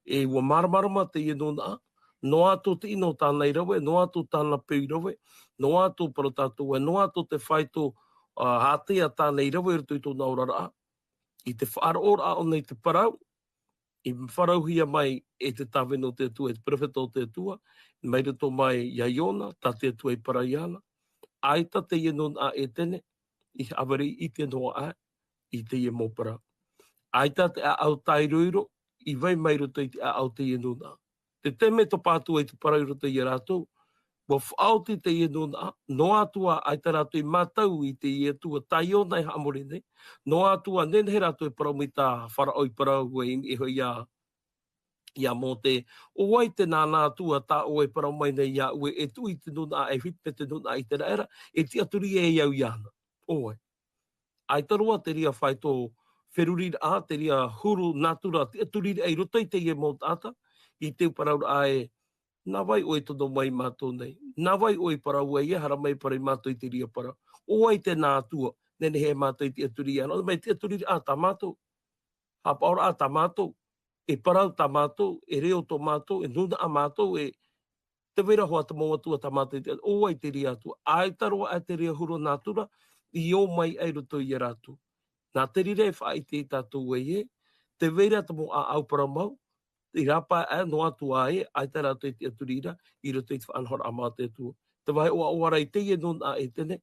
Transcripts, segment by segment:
e ua maramarama te ia nona, no ato te ino tānei rawe, no ato tāna pui rawe, no ato para tātou, no ato te whaito hātea tānei rawe rutu i tō naurara, i te whaara o nei te parau, i wharauhia mai e te tāweno te atua, e te prefeto te atua, mai rato mai ia Iona, tā te atua i Paraiana, aita te ia nona e tene, i awari i te noa a, i te ia mō parau. Aita te au tairuiro, i vai mai rato i te au te ia nona. Te teme to pātua i te parau rato i rato, wa whaoti te ia nona, no atua aita rato i matau i te ia tua tai o nei hamore nei, no atua nenhe rato i parau mi tā whara oi parau e hoi ia mō te o wai te nāna atua tā o e parau mai nei ia ue e tui te nuna e whipe te nuna i te raera, e ti aturi e iau iana. Oe. Ai tarua te ria whai tō wherurira a, te ria huru natura, te aturira ei roto i te ia mō tāta, i te parau a e, nā vai oi tono mai mātou nei, nā vai oi parau e ia hara mai parai mātou i te ria parau. O ai te nātua, nene he mātou i te aturi ana, o mai te aturira a tā mātou, ha paura a tā mātou, e parau tā mātou, e reo tō mātou, e nuna a mātou, e te wera hoa ta maua tua ta mātou, o ai te ria atua. Ai taroa ai te ria huro nātura, i o mai ai roto i a rātu. Nā te rire e whai te tātou e, te wera ta mo a au para mau, i rapa e no atu a e, ai tā rātou i te aturira, i roto i te whanhora a mātou atua. Te vai o a oara i te e non a e tene,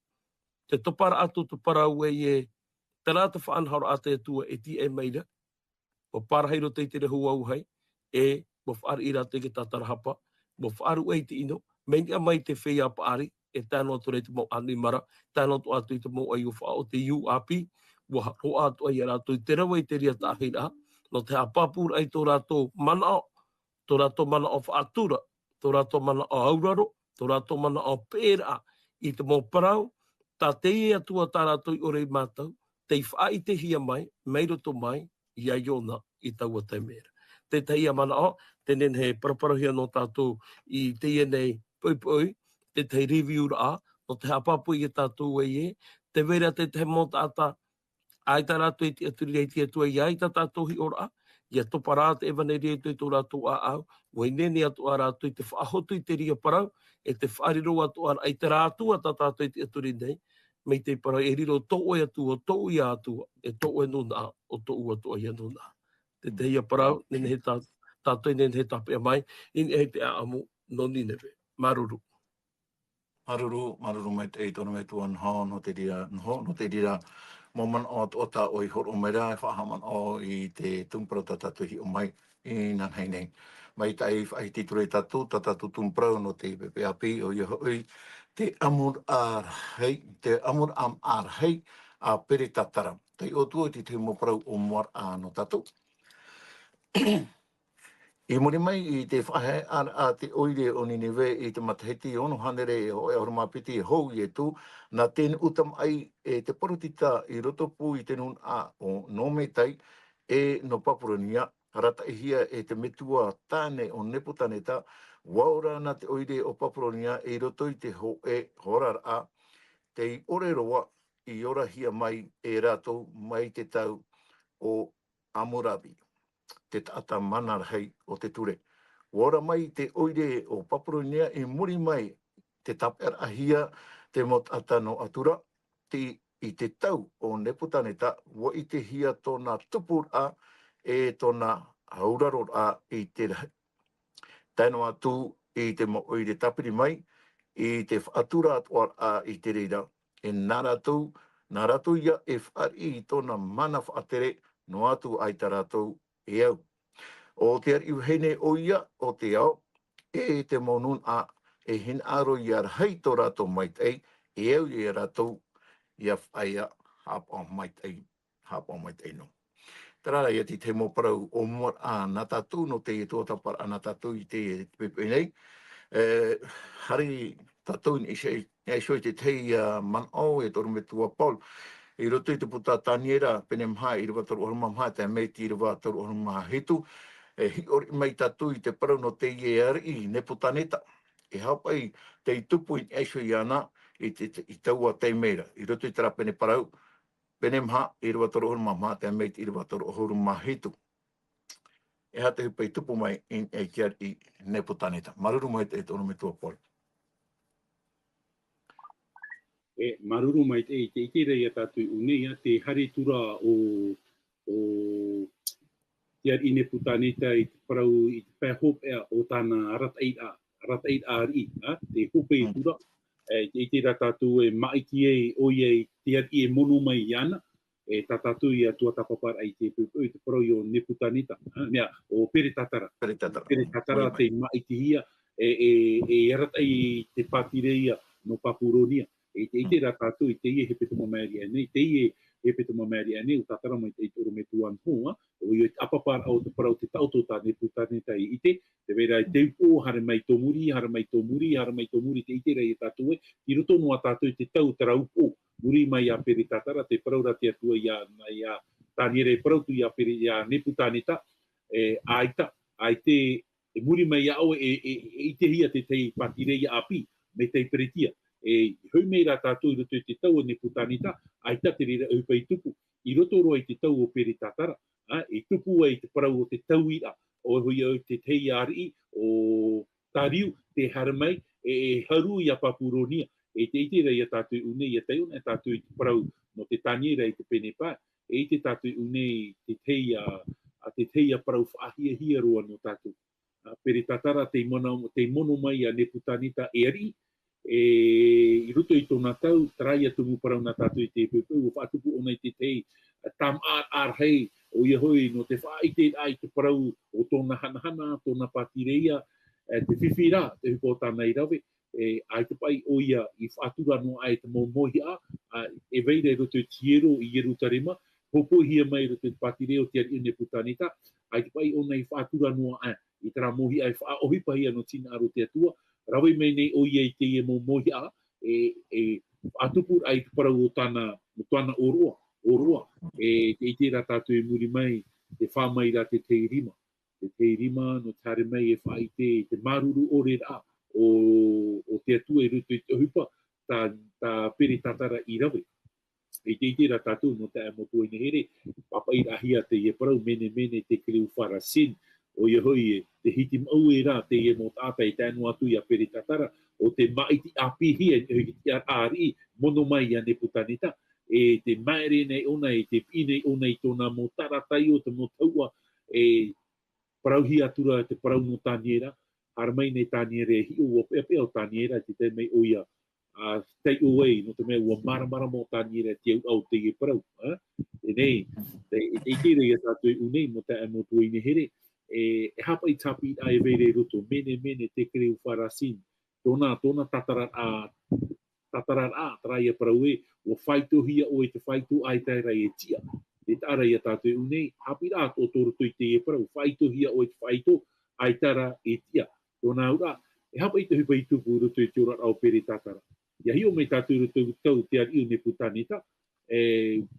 te topara atu te parau e, te rātou whanhora a te atua e ti e meira, o parahei roto i te rehu au hei, e mo whaari i rātou i ke tātara hapa, mo whaaru ei te ino, meni a mai te whea paari, e tāno atu rei te mo anu mara, tāno atu atu i te mo ai o wha o te URP, wa ho atu ai a rātou i te rawa i te ria tāhei rā, no te hapapura ai tō rātou mana o, tō rātou mana o whaatura, tō rātou mana o auraro, tō rātou mana o pēra, i te mo parau, tā te e atua tā rātou i orei mātou, te i wha i te hia mai, meiroto mai, ia Iona i taua te mera. Te teia mana o, tenen he paraparahia no tātou i te nei pui, te te review a, no te hapapu i tātou e, te vera te mo tāta, ai tā rātou i te aturi rei te atua i ai tā tātou hi ora, ia topa rāta e wane rei tui tō rātou a au, wai nene atu a rātou i te whaahotu i te ria parau, e te whaariro atu a ai te rātua tā tātou i te aturi nei, mei te parau e riro tō oi atua, tō ui atua, e tō oi nuna o tō ua tō oi nuna. Te te ia parau, nene he tātou nene he tapea mai, in e te aamu no Ninewe. Maruru. Maruru mai te eitona me tuan hao no te ria, no te ria, mo man o ta o i horo mai rai whahaman o i te tumpara tatatu hi o mai i nan hei nei. Mai tai whai titure tatu tumpara no te PPAP o i hoi, te amur ar am ar hei a pere tatara. Tei o tua te mo parau o moar a no tatu. I muri mai i te whahe a te oire o Ninewe i te mataheti ono hanere o e oromapiti e hou i e tū, nā tēne utam ai e te porotita i roto pū i te nun a o Nōmetai e no Papurania, rata i hia e te metua tāne o Nepotaneta, waura nā te oire o Papurania i roto i te ho e horar a, te i ore roa i ora hia mai e rato mai te tau o Amurabi. Te tata mana hei o te ture. Wara mai te oire o Papurania e muri mai te tapera ahia te motata no atura i te tau o Nepotaneta wa i te hia tōna tupura e tōna hauraro a i te taino atu i te mo oire tapiri mai i te whaatura atuar a i te reira. E nā ratu ia e whaari i tōna mana whaatere no atu ai tā rātou e au. O te ari uhene o ia o te ao, e te monun a e hin aro i ar hei tō rātou maitei, e au i rātou i a whaia hapa o maitei no. Tarara ia te mo parau o mua a nā tātou no te e tōtapara a nā tātou i te pepe nei. Hari tātou ni isoi te tei man au e toru me tua Paul. I roto i te puta taniera pene mha i rewa toru oruma mha te meiti i rewa toru oruma hitu. E hi ori mai tātou i te parau no te ieri i Nepotaneta. E hapai te i tupu i eisho i ana i taua te meira. I roto i tera pene parau, pene mha i rewa toru oruma mha te meiti i rewa toru oruma hitu. e hata hipai tupu mai e kia i Neputanita. Maruru mai te tono me tua pole. E maruru mai te ite rei a tātui unei te hari tura o te ar i Neputanita i te parau i te pēhop ea o tāna ratait ari, te hope i tura. Te ite ra tātou e maiti e oi e te ar i e mono mai i ana, e tā tātou i a tua tapapar ai te pupu i te parau i o Neputanita, mea, o Pere Tatara. Pere tatara. Pere Tatara te maiti hia, e aratai te patireia no Papuronia. E te ite ra tātou i te ie he peto mamari anei, te ie he peto mamari anei, o tātara mai te itoro me tuan hoa, o i apapar au te parau te tauto tā Neputanita i ite, te vera i te upo, hare mai tō muri, te ite rei e tātou e, i roto noa tātou i te tau tera upo, muri mai a Pere Tatara, te parau ra te atua i a tāniere parau tu i a Pere i a Neputanita, aita, aite, e muri mai au e ite hia te tei patirei api, me tei peretia. E hui mei rā tātou i roto i te tau o Neputanita, aita te rira upai tupu. I roto roa i te tau o Pere Tatara, e tupu ai te parau o te tau ira, o hui au te tei ari, o tariu, te haramai, e haru i a Papuronia. E te ite rei a tātou unei a teiona, e tātou i te parau no te taniera i te Penepa, e te tātou unei te tei a parau whaahia hia roa no tātou. Pere Tatara te mono mai a Neputanita e ari, i roto i tōna tau, trai atu mu parau nā tātou i te pupu, o whaatupu o nei te tei, tam ar hei, o ia hoi no te whaite ai te parau o tōna hanahana, tōna patireia, te whiwhira, te hupo tānei rawe, ai te pai o ia i whaatura no ai te momohi e veire roto i tiero i Yerutarema, hopo hia mai roto i patireo te ari Neputanita, ai te pai o nei whaatura no ai, i tera mohi ai whaohipa hia no tina aro te atua, rawe mai nei o ia i te ia momohi atupur ai te parau o tāna oroa, te ite rā tātou e muri mai, te whamai rā te teirima. Te teirima no tare mai e whaite te maruru ore rā o te atua e ruto i te hupa, tā Pere Tatara i rawe. E te ite rā tātou no te amotua ina here, papa i rahia te ie parau mene te kreu wharasin, o ia hoi te hiti mau e rā te ie mo tātai te anu atu i a Pere Tatara, o te maiti api hia i ari, mono mai a Neputanita, e te maere nei ona, e te pine ona i tōna mo taratai o te mo taua, e parau hi atura te parau no tāniera, haramai nei tāniera e hi o pepe o tāniera, te mei o ia, take away, no te mea ua maramara mo tāniera te au te ie parau. E nei, te kere i a tātou unei mo te amotua ina here, e hapa i tapi ai veire roto, mene te kreu wharasin, tōna tatarar trai e parau e, o whaitu hia o te whaitu ai tai rai e tia. Te tara i a tātou unei, hapi rā tō tōruto i te e parau, whaitu hia o te whaitu ai tara e tia. Tōna ura, e hapa i te hupa i tupu roto i te ora au Pere Tatara. Ia hio mai tātou roto tau te ari o Neputanita,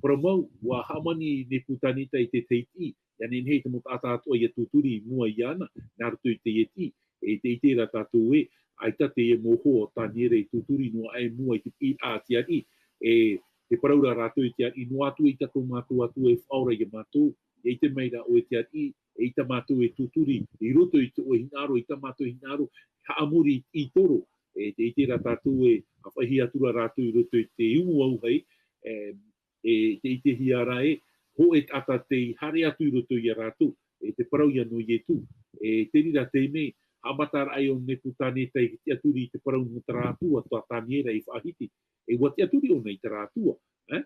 paramau, wa hamani Neputanita i te teiti, ia nenhei te mo tātātua i a tūturi mua i ana, nā roto i te ieti, e te ite rā tātou e, aita te e moho o tāniere i tūturi no ai mua i te pi a te ari, te paraura rātou i te ari, no atu i tato mātou atu e whaura i a mātou, e te meira o te ari, e ita mātou e tūturi, i roto i te o hinaro, ita mātou hinaro, haamuri i toro, te ite rā tātou e, a whahi atura rātou i roto i te imu au hei, te ite hi ara e, ho e tata te hare atu i roto i a rātou, te parau i anō i e tū, te rira te mei, amatar ai o Neputanita i te aturi i te parau no te rātua, tā tāniera i whahiti, e wa te aturi o nei te rātua,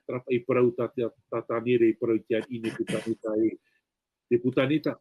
trapa i parau tā tāniera i parau te i Neputanita te Putanita,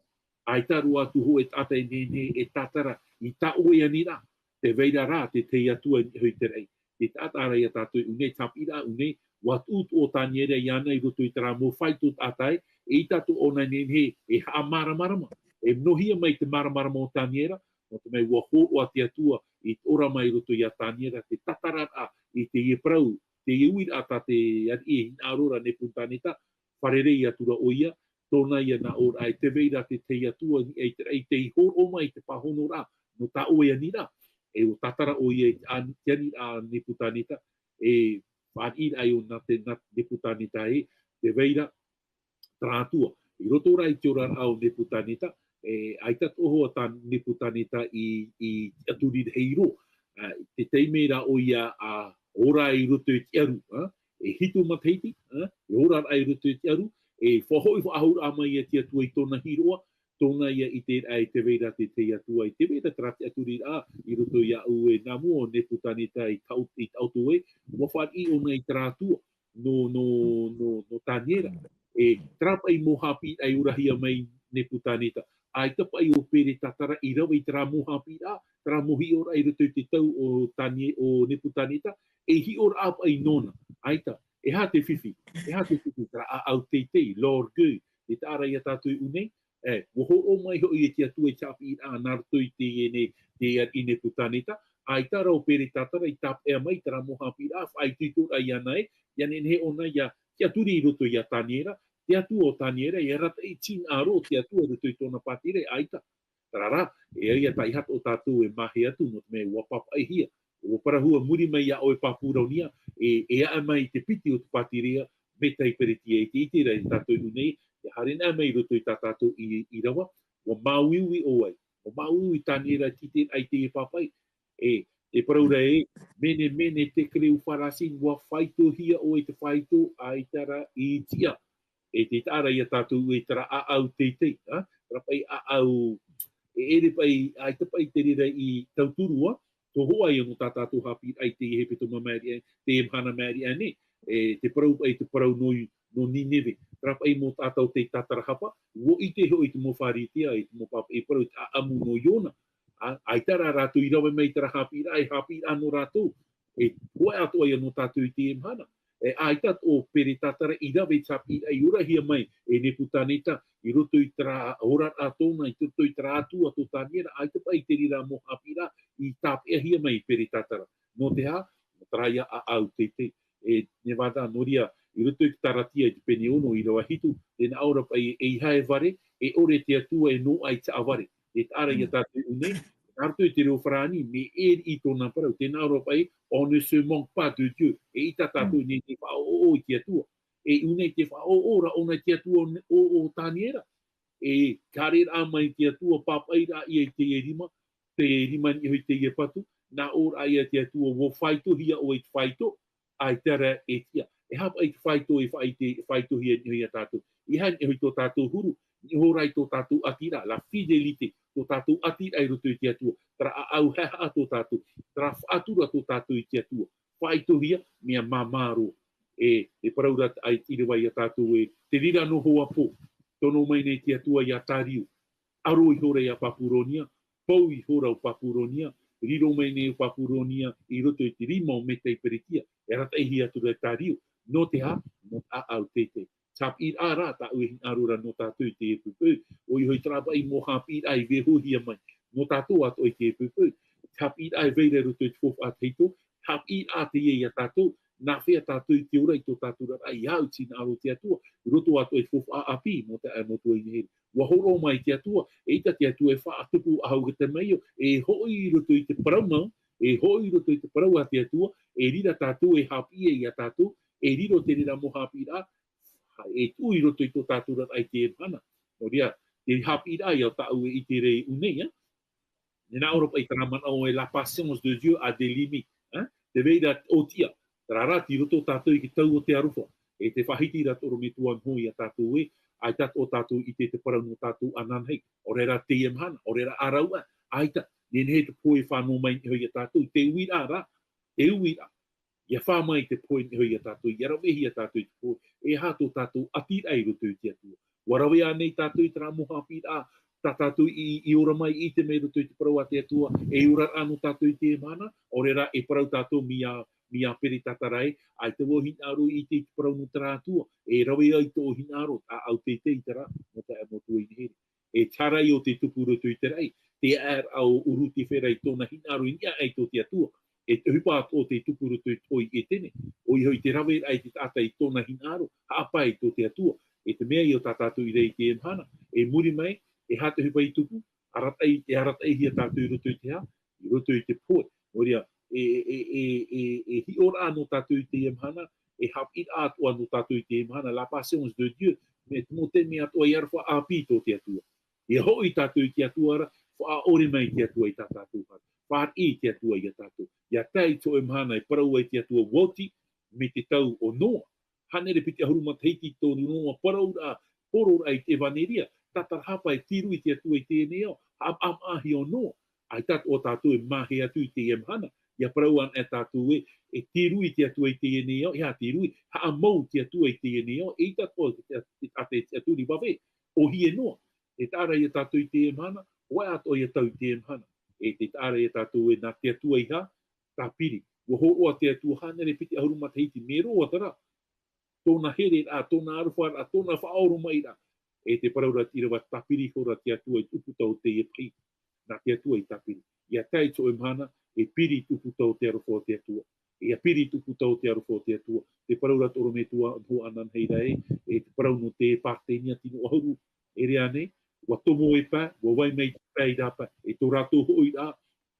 ai taru atu ho e tata e nene e tatara i ta oe anira, te veira rā te te atua i hui te rei, te tatara i a tātou unei tapira unei, watut o tāniera i ana i roto i tera mo whaitu tātai, e i tatu o nei nene e haa maramarama, e mnohia mai te maramarama o tāniera, no te mei ua hō a te atua i ora mai roto i a tāniera, te tatarara i te ie prau, te iuir ata te i arora Neputanita, wharerei atura o ia, tōna ia na ora ai te veira te atua, e te i hō o mai te pahono rā, no tā oe anira, e o tatara o ia te ani a Neputanita, e whaanir ai o na te Neputanita e, te veira trātua. I roto ora i te ora au Neputanita, ai tatu oho ta nipu tanita i aturi heiro. Te teimera o ia a ora i roto i te aru. E hitu mataiti, e ora ai roto i te aru, e whahoi whaahura ama ia te atua i tōna hiroa, tōna ia i te ai te veira te atua i te veira trate aturi i roto i au e nā mua nipu tanita i tautu e, wawhat i o nei tratua no taniera. E trapa i mohapi ai urahia mai nipu tanita. Ai tapa i o pere tatara i rawa i tra mohapi tra mohi ora i roto i te tau o nipu tanita, e hi ora apa i nona. Aita, e ha te whiwhi tra a au teitei, Lord Gu, e ta ara ia tātou i unei, woho o mai ho i te atua i tapi i a narto i te ene te nipu tanita, ai tara o pere tatara i tap ea mai tra mohapi ai titura i anai, iane he ona ia te aturi i roto i a taniera, te atua o taniera, e rata i tin aro te atua roto i tōna patire, aita. Tarara, e ia tai hata o tātou e mahi atu, no te me wapapa ai hia. O parahua muri mai a oe papuraunia, e a mai te piti o te patirea, me tai pereti e te itira i tātou unei, e harina mai roto i tātou i rawa, o mauiui o ai, o mauiui taniera tite ai te e papai, e paraura mene te kreu wharasi, wa whaito hia o e te whaito ai tara i tia. E te tāra ia tātou e tara a au teitei, rapai a au, e ere pai, ai tapai te rira i tauturua, to hoa ia no tātātou hapi ai te hepe to mamari, te emhana mari ane, te parau ai te parau no Nineve, trapai mo tātou te tātara hapa, wo i te ho i te mo wharitia, i te mo papa, e parau te amu no Iona, ai tara rātou i rawe mai tara hapi no rātou, e hoa ato ai no tātou i te emhana, ai tat o pere tatara i rawe tapi ai urahia mai e nepu taneta i roto i tra ora atona i roto i tra atu ato taniera ai te pai te rira mo hapira i tapi ahia mai pere tatara. No te ha, traia a au te e nevada noria i roto i taratia i te pene ono i rawa hitu e na aura pai e hae vare e ore te atua e no ai ta avare. E tāra ia tātou unei, arto i te reo wharani me i tōna parau, te naura pai on ne se manque pas de Dieu. E ita tātou ni te whao i te atua. E unei te whao ora ona te atua o taniera. E karera mai te atua papaira i te erima ni hoi te ia patu, na ora ia te atua wo whaito hia o e te whaito, ai tera e tia. E hapa i te whaito e whaito hia ni hoi a tātou. I han e hoi tō tātou huru, ni horai tō tātou atira, la fidelite, tō tātou atira i roto i te atua, tra au heha tō tātou, tra whaatura tō tātou i te atua. Whaitohia, mea mamaro. E paraurat ai tirewai a tātou e te rira no hoa po. Tono mai nei te atua i a tāriu. Aro i hora i a Papuronia, pou i hora o Papuronia, riro mai nei o Papuronia i roto i te rima o metei peritia. E rata ihi atura i tāriu. No te ha, no a au tete. Tap ir ara ta ui arura no tātou i te epupu. O i hoi trapa i mohapir ai vehuhia mai. No tātou ato i te epupu. Tap ir ai veire roto i te fofu a teito. Tap ir a te ia tātou. Nā whea tātou i te ora i tō tātou rara. Ai au tina aro te atua. Roto ato i te fofu a api mo te amotua i neheri. Wahoro mai te atua. E ita te atua e whaatupu a hauga te meio. E hoi roto i te paraumau. E hoi roto i te parau a te atua. E rira tātou e hapi e ia tātou. E riro te rira mo hapira. E tui roto i tō tātura ai te emhana. No rea, te hapi rai au tau i te rei unei. Nena Europa i taramana o e la patience de Dieu a des limites. Te veira o tia. Tararati roto tātou i ki tau o te arufa. E te whahiti ratoro me tuan hui a tātou e. Ai tātou o tātou i te parau no tātou ananhei. O reira te emhana, o reira araua. Ai tā, nene he te poe whanau mai hoi a tātou. Te uira ra. Te uira. Ia whamai te poe ni hoi a tātou, ia rawehi a tātou i te poe, e hato tātou atira i roto i te atua. Warawe anei tātou i tera moha pira, tā tātou i ora mai i te mei roto i te parau a te atua, e ora anu tātou i te emana, orera e parau tātou mia peri tatarai, ai te wohinaru i te parau no tera atua, e rawe ai tō hinaru, a au te i tera, no te amotua i neheri. E tarai o te tupu roto i terai, te ar au uruti whera i tōna hinaru i nia ai tō te atua, e te hupa o te tupuru toi e tene. O i hoi te rawe ai te tata i tōna hinaro, haapai tō te atua. E te mea i o tātātou i rei te emhana. E muri mai, e hata hupa i tupu, e aratai hia tātou i roto i te ha, i roto i te poe. Moria, e hi ora anō tātou i te emhana, e hapit atua anō tātou i te emhana, la patience de Dieu, me te mote mea toa i arwha api tō te atua. Ia hoi tātou i te atuara, wha ore mai te atua i tā tātou hana. Wha i te atua i a tātou. Ia tai to e mahana e parau ai te atua woti, me te tau o noa. Hanere piti ahuruma teiti tōnu noa parau rā, poro ai te vaneria. Tatar hapa e tiru i te atua i te neo, am ahi o noa. Ai tātou o tātou e mahe atu i te mahana. Ia parau an e tātou e tiru i te atua i te neo, ia tiru i, ha amau te atua i te neo, e tātou te atua ni wawe, o hi e noa. E tāra i tātou i te mahana, wai ato i tau i te mahana. E te tāra i tātou e nā te atua i ha, tā piri. Wa ho oa te atua hanere piti ahuruma teiti me roa tara. Tōna here rā, tōna aruwha rā, tōna whaoro mai rā. E te paraura tirawa tapiri hora te atua i tuputau te e pai. Nā te atua i tapiri. Ia tai tō e mahana, e piri tuputau te aruwha te atua. Ia piri tuputau te aruwha te atua. Te paraura toro me tua ho anan heira e te parau no te pātenia tino ahuru. E rea nei, wa tomo e pā, wa wai mei te pai rāpa, e tō rātou hoi rā.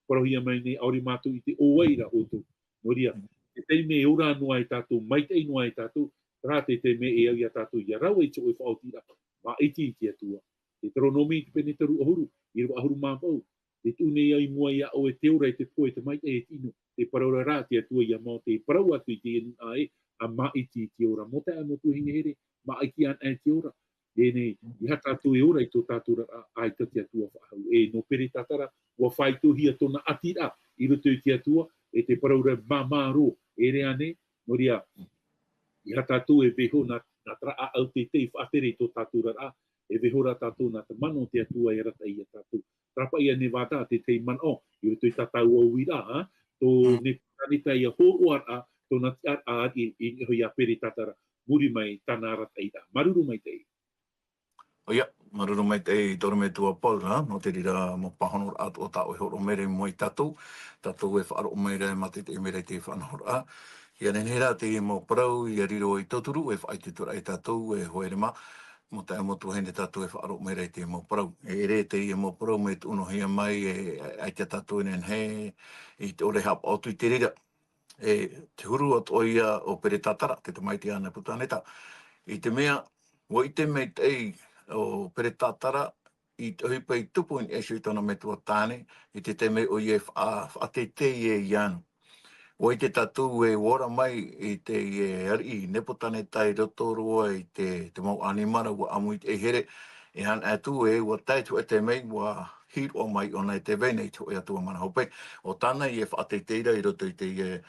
Parahia mai nei, auri mātou i te oeira o tō. Noria, te tei me ora noa i tātou, mai tei noa i tātou, rā te te me e au i a tātou, ia rau e tō e whaotira, ma iti i te atua. Te taronomi te pene taru ahuru, i rua ahuru māpau. Te tūne ai mua ia o e te ora i te poe, te mai te e tino, te paraura rā te atua i a mao te parau atu i te enu ae, a ma iti i te ora. Mo te a mo tu hinge here, ma aiki an e te ora. Dene, i ha tātou e ora i tō tātou ai te atua whahau. E no pere tātara, wa whaituhia tōna atira, i roto i te atua, e te paraura mamaro, e rea ne, no rea, i ha tātou e veho na tra a au te tei whaatere tō tātou rā, e veho rā tātou na te mano te atua e rata i a tātou. Trapa ia ne wātā te tei mano, i roto i tātou au i rā, tō ne pānita i a hōroa rā, tō na te a i hoi a pere tātara, muri mai tāna rata i rā. Maruru mai tei. Oia, maruru mai te toro me tua Paul, no te rira mo pahonor atu o tāo e horo mere mo i tātou. Tātou e whaaro o mere mate te mere te whanahor a. Ia nenera te mo parau, ia riro i toturu, e whai te tura i tātou, e hoerema. Mo te amotu hene tātou e whaaro o mere te mo parau. E re te i mo parau me te unohia mai, e te tātou nen he, i te ore hapa o tui te rira. E te huru atu o ia o pere tātara, te mai te ana putaneta. I te mea, wo i te mei tei, o pere tātara i te hipa i tupu in esu i tona me tua tāne, i te me o ie whaate te e ianu. O i te tatu e wora mai i te ari nepotane tai roto roa i te mau animara wa amu i te here, e han atu e wa taitu e te mei wa hiro mai ona i te vene i tu e atua mana hope. O tāna i e whaate teira i roto i te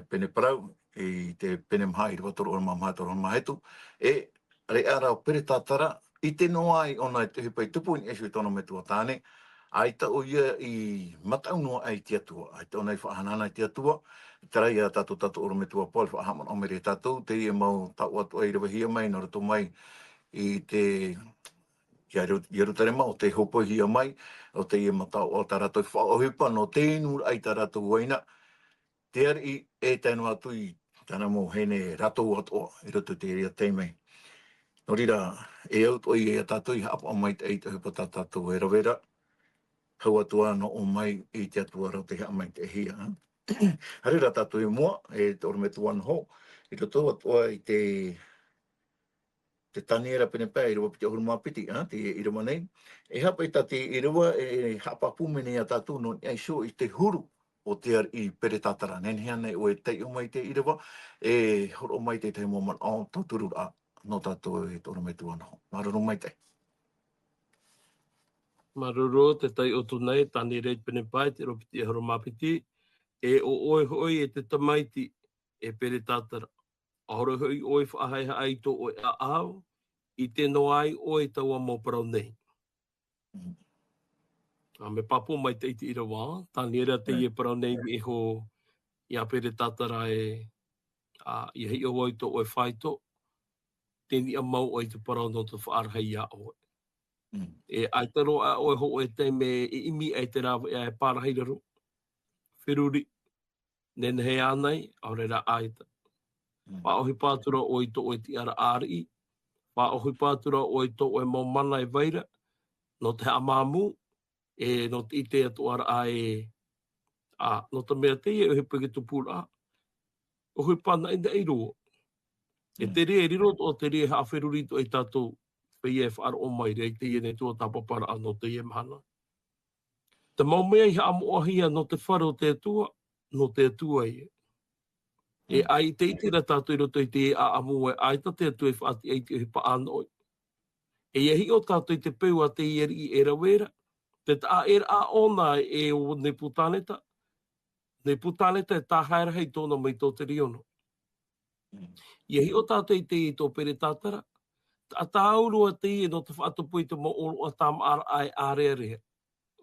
pene parau, i te pene maha i rotoro o maha toro maha hetu, e re ara o pere tātara, i te noa ai ona te hipai tupu in esu i tono me tua tāne, ai ta o ia i matau noa ai te atua, ai ta ona i whahanana i te atua, tara ia tātou oro me tua Paul, whahaman o mere tātou, te ia mau tau atu ai rawahia mai, nora tō mai i te Ierutare o te hopohia mai, o te ia matau o tā ratou whaohipa, no tēnu ai tā ratou waina, te ari e tēnu atu i tāna mō hene ratou atu i roto te ria teimei. No rira, e au toi e tātou i hapa o mai te eita hupa tā tātou e rawera. Hau atua no o mai i te atua rau te hea mai te hia. Harira tātou i mua, e te oro me tuan ho. I roto atua i te taniera pene pēr, i rua piti ahuruma piti, te i ruma nei. E hapa i tāte i rua, e hapa pumene a tātou no ai so i te huru o te ar i pere tātara. Nenhea nei o e tei o mai te i rua, e horo mai te te moman o tōturu a. No tātou e tōra me tuana ho. Maruru mai te. Maruru, te tai o tunei, tani reit pene pai, te ropiti e horomapiti, e o oe hoi e te tamaiti e pere tātara. Ahora hoi oe whaahaiha ai tō oe a ao, i te no ai oe taua mō parau nei. Me papo mai te iti irawa, tani era te i e parau nei e ho i a pere tātara e i hei o oe tō oe whaito, tēni a mau o i te parau no te whaarahai a oe. E aitaro a oe ho e te me i imi ai te rawa e pārahai raro. Whiruri, nene hei anai, aurera aita. Whaohi pātura o i tō oe ti ara āri, whaohi pātura o i tō oe mau mana e vaira, no te amamu, e no te ite atu ara ae, no te mea te e uhipa ki tupura. Ohi pāna inda i roa. E te rea riro o te rea hawhiruri to i tātou pe e whaar o mai rei te iene tua tapapara ano te ie mahana. Te mau mea i amu ahia no te wharo te tua, no te tua ie. E ai te itira tātou i roto i te a amu e aita te atu e whaati eiti e pa anoi. E iahi o tātou i te peu a te ieri i era wera, te ta era a ona e o ne putaneta e tāhaira hei tōna mai tō te riono. Iahi o tātou i te i tō pere tātara, a tāuru a te i no te whaatupui te mo oro a tam ara ai area.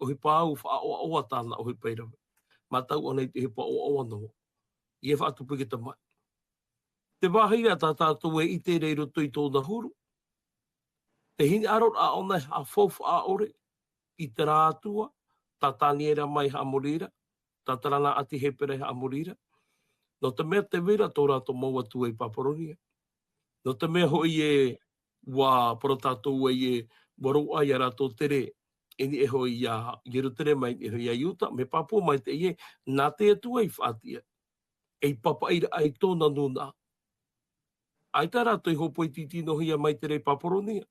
O hi pāu wha o a tāna o hi peirawe. Matau anei te hi pa o anō. Ie whaatupui ki te mai. Te wahia tā tātou e i te reiro tui tōna huru. Te hini arot a ona a fofu a ore, i te rātua, tā tāniera mai ha morira, tā tarana ati hepere ha morira. No te mea te wera tō rātou maua tu e Paporonia. No te mea hoi e wā poro tātou e waro ai a rātou tere, eni e hoi a Yeru tere mai, e hoi a Iuta, me Papua mai te ie, nā te atua i whātia. Ei papa ira ai tōna nuna. Ai tā rātou i hopo i titino hia mai tere Paporonia.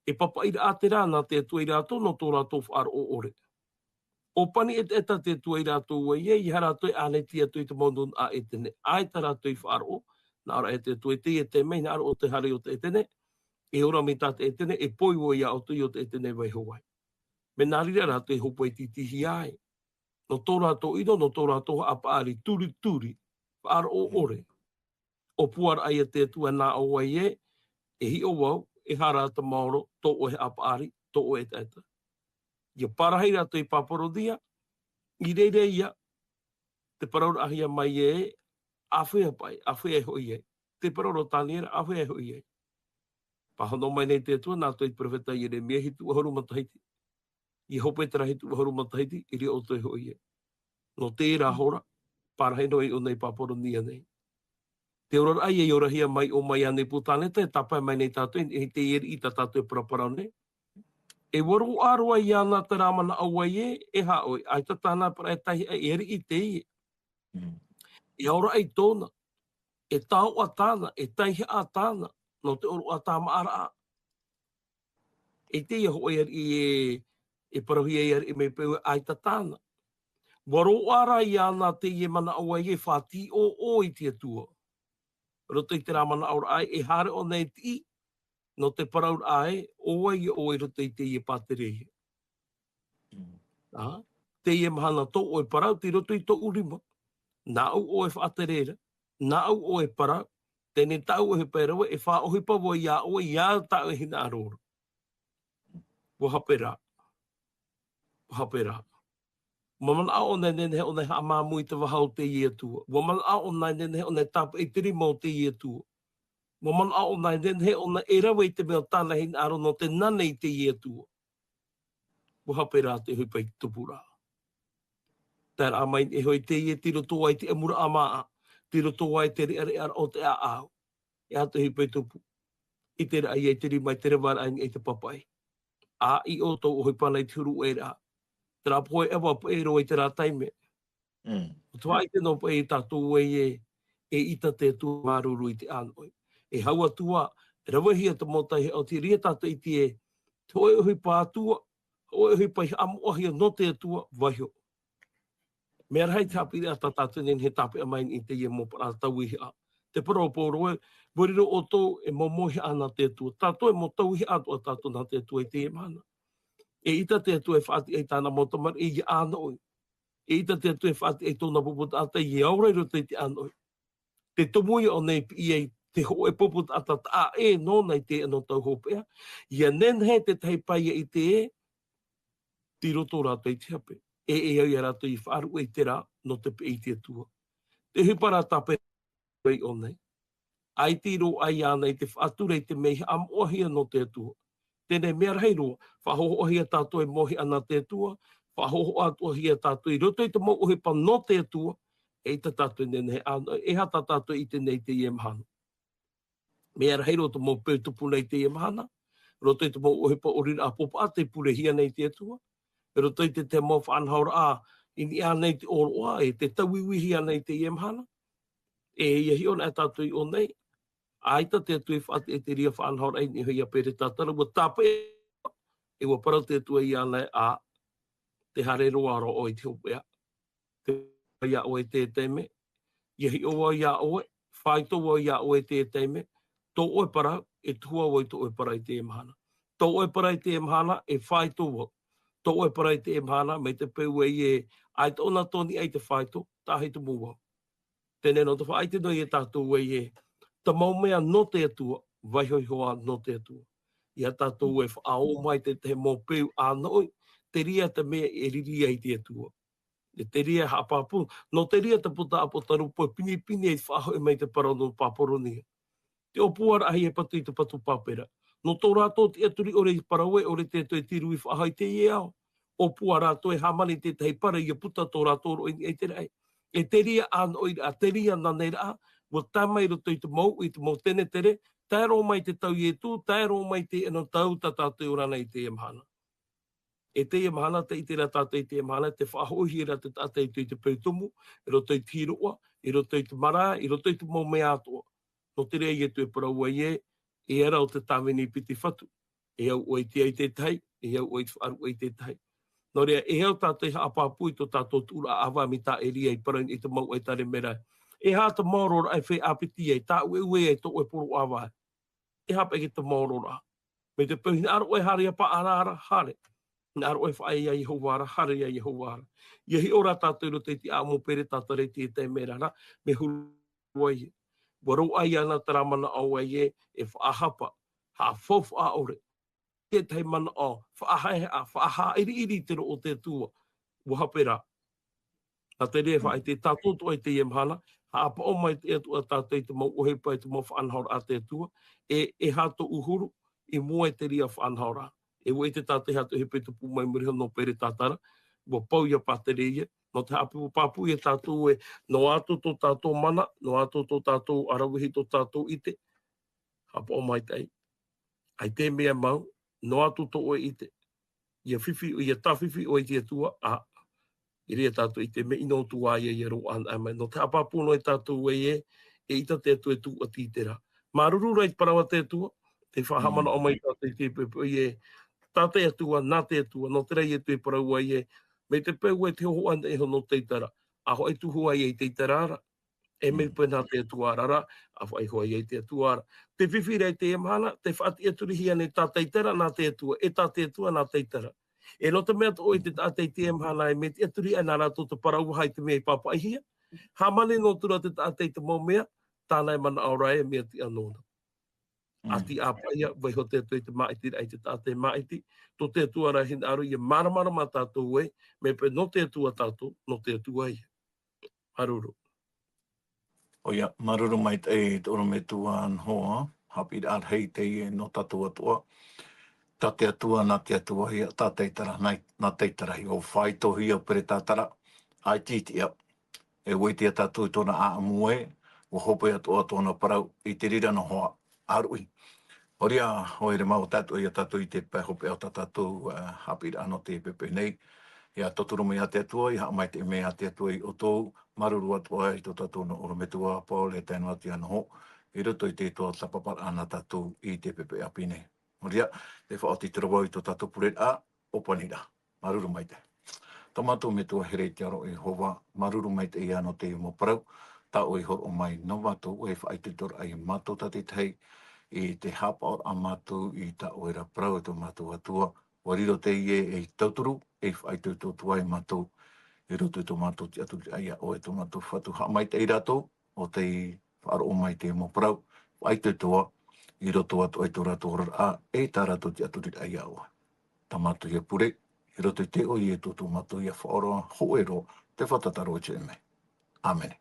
E papa ira a te rā nā te atua i rātou no tō rātou whaar o ore. O pani et eta te atua i rātou e i rātou e ane ti atua i te mondun a etene. Ai tā rātou i whaar o, nā ora e te atua i te e te mei, nā ora o te hare o te etene, e ora mi tā te etene, e poi o ia o tui o te etene vai hawai. Me nā rira rātou i hopo i titihi ai. No tō rātou ino, no tō rātou apaari turi, whaar o ore. O puar ai a te atua nā o ai e hi o wau, e harata maoro, tō o he apaari, tō o e taita. Ia parahei rātou i Paporonia, i reire ia, te paraura ahia mai awhia pai, awhia e hoi e. Te paraura tāniera, awhia e hoi e. Pahono mai nei te atua, nā toi profeta i re mea hitu aharu matahiti. I hope e tera hitu aharu matahiti, i re o toi hoi e. No te ira hora, parahei noi o nei Paporonia nei. Te ora ai e ora hia mai o mai ane putaneta, e tapai mai nei tātou, e te iri i tā tātou e paraparau nei. E waru arua i ana te rāmana aua e haoi, ai ta tāna para e tahi e eri i te ie. E ora ai tōna, e tau a tāna, e taihi a tāna, no te oru a tāma ara a. E te ia hoi e parahia i ari i mei peu ai ta tāna. Waru ara i ana te ie mana aua whāti o i te atua. Roto i te rāmana aura ai, e hare o nei ti, no te paraur ai, oa i o i roto i te ie pāterehi. Te ie mahana tō o e parau, ti roto i tō urima. Nā au o e whaaterera, nā au o e parau, tēne tau o he pērawa, e wha ohipa wa ia o ia tau e hina arora. Wahapera. Waman a o nei nene o nei haamamui te wahau te ie tua. Waman a o nei nene o nei tapa i tiri mau te ie tua. Waman a o nei nene o nei e rawa i te mea tāna hina aro no te nane i te ie tua. Wahapera te hui pai tupura. Tēra amai e hoi te ie tiro tō ai te amura amaa. Tiro tō ai te ri ara o te a au. E hata hui pai tupu. I te rai e tiri mai te rewara ai te papai. A i o tō hoi pana i te huru e rā. Tera poe ewa e roa i te rā taime. Tuai te no e tātou e ita te tu maruru i te anoi. E haua tua, rawahia te motai o te ria tātou i te toi hui pātua, oi hui pai amu ahia no te atua, waiho. Mea rai tāpiri a tātou nen he tāpi a main i te ie mo para tau ihi a. Te paroporo e, wariro o tō e momohi ana te atua. Tātou e mo tau ihi atua tātou na te atua i te e mana. E ita te atu e whaati e tāna motamar e i anoi. E ita te atu e whaati e tōna puputa ata i aurei roto i te anoi. Te tomui o nei i e te ho e puputa ata a e no nei te ano tau hopea. Ia nen he te tei pai i te e, ti roto rato i te hape. E au i rato i wharu e te rā no te pe i te atua. Te hupara tape rei o nei. Ai tiro ai ana i te whaature i te mehi am ohia no te atua. Tēnei mea reiro, whahoho ohia tātou e mohi ana te atua, whahoho atu ohia tātou i roto i te mo ohipa no te atua, e ta tātou nene ana, e hata tātou i te nei te ie mahana. Mea reiro te mo pētupu nei te ie mahana, roto i te mo ohipa orira a popa te purehia nei te atua, roto i te mo whanhaura a, ini a nei te oroa, e te tawiwihia nei te ie mahana, e ia hiona e tātou i o nei, Aita te tui whaati e te ria whanhora i ni hui a pere tatara. Wa tapa e wa parau te tui i ana a te hare roaro o i te upea. Te ia o e te teme. Iahi oa ia oe. Whaito o ia o e te teme. Tō oe parau e tua o i tō oe parau i te emahana. Tō oe parau i te emahana e whaito o. Tō oe parau i te emahana me te peu e ai tōna tōni ai te whaito. Tāhei te mua. Tēnei no te whaite no i e tātou e ta mau mea no te atua, vai hoi hoa no te atua. Ia tātou e whaao mai te mō peu ānoi, te ria te mea e riri ai te atua. Te ria hapapu, no te ria te puta apotaru, po pini e whaho e mai te parano paparonia. Te opuara ahi e patu i te patu papera. No tō rātou te aturi ore i paraue, ore te tui tiru i whahai te iao. Opuara rātou e hamani te tei para i a puta tō rātou roi ni e te rei. E te ria ānoi, a te ria nanei raa, wa tamai roto i te mau tene tere, taero mai te tau i e tū, taero mai te eno tau tātou urana i te emahana. E te emahana, te ite ra tātou i te emahana, te whahohi ra te tātou i te peutumu, i roto i tiroa, i roto i te mara, i roto i te mau mea atoa. No te rea i e tue paraua e era o te tāwini piti whatu. E au o i te ai te tai, e au o i te wharu i te tai. No rea, e au tātou i hapapui tō tātou tūra awa mi tā e ria i paraun i te mau e tare mera. E hata maurora ai whai apiti ei, tā ue ei tō e poro awa. E hapa e te maurora. Me te pēhina aro e hare a pa arara hare. Nā aro e whae ia Yehovara, hare ia Yehovara. Iahi ora tātou ro te amo pere tātou rei te merara, me huru ai. Waro ai ana taramana au ai e whaahapa, ha fofu a ore. Te tei mana o, whaaha iri te ro o te tua, wahapera. A te rea whae te tātou to ai te iemhana, ha apa o mai te atua tātou i te mau ohepa i te mau whaanhaura a te atua, e hato uhuru, i mua te ria whaanhaura. E wei te tātou hato hepe te pumai muriho no pere tātara, wa pau ia patereia, no te hapu papu i tātou e no ato tō tātou mana, no ato tō tātou arawihi tō tātou ite, hapa o mai tei. Ai te mea mau, no ato tō oe ite, ia tawhiwhi o i te atua, i rea tātou i te me ino tu aia i ero an amai. No te apapuno e tātou e ita te atu e tu a titera. Maruru rei parawa te atua, te whahamana o mai tātou i te pepe e tātou atua, nā te atua, no te rei e te parawa e me te peu e te ho anda e ho no teitara. Aho e tuhu ai e teitara, e me pēnā te atua rara, a whai hoa i te atua ara. Te whiwhirei te emhana, te whaati aturihi ane tā teitara, nā te atua, e tā te atua, nā teitara. E no te mea to oi te tātei te emhana e me te aturi ana rātou te parau hai te mea i papaihia. Ha mane no tura te tātei te mau mea, tānei mana aura e mea ti anona. Ati apaia, vai ho te atu i te maiti ai te tātei maiti, to te atua rahin aru i maramara ma tātou e, me pe no te atua tātou, no te atua ia. Maruru. Oia, maruru mai te oro me tuan hoa, hapi ar hei te e no tātou atua. Tā te atua, nā te atua hia, tā teitara, nā teitara hi o whaitohi o pere tātara, ai titia. E waitia tātou i tōna aamue, o hope atua tōna parau i te rira no hoa arui. Oria, hoi re mau tātou i a tātou i te pai hope o tātou hapira ano te pepe nei. Ia totoro mai a te atua, i haa mai te mea a te atua i o tōu, maruru atua i tō tātou no oro me tua, pao le tēnu ati ano ho, i roto i te toa tapapara ana tātou i te pepe api nei. Moria, te whaoti te rawa i tō tātou puret a, opanira. Maruru mai te. Tamato me tua here te aro e hova, maruru mai te i ano te i mo parau, ta o i horo mai no mato, o e whai te tora ai mato ta te tei, i te hapa o a mato i ta o e ra parau e tō mato atua, wariro te i e tauturu, e whai te tōtua e mato, i roto i tō mato te atu ai o e tō mato whatu ha mai te i rato, o te i whaaro o mai te mo parau, whai te toa, i roto atu ai tō rato a e tā rato te atu ai aua. Tā mato i a pure, i roto i te o i e tō mato i a whaoroa hoero te whatataro e te me. Amen.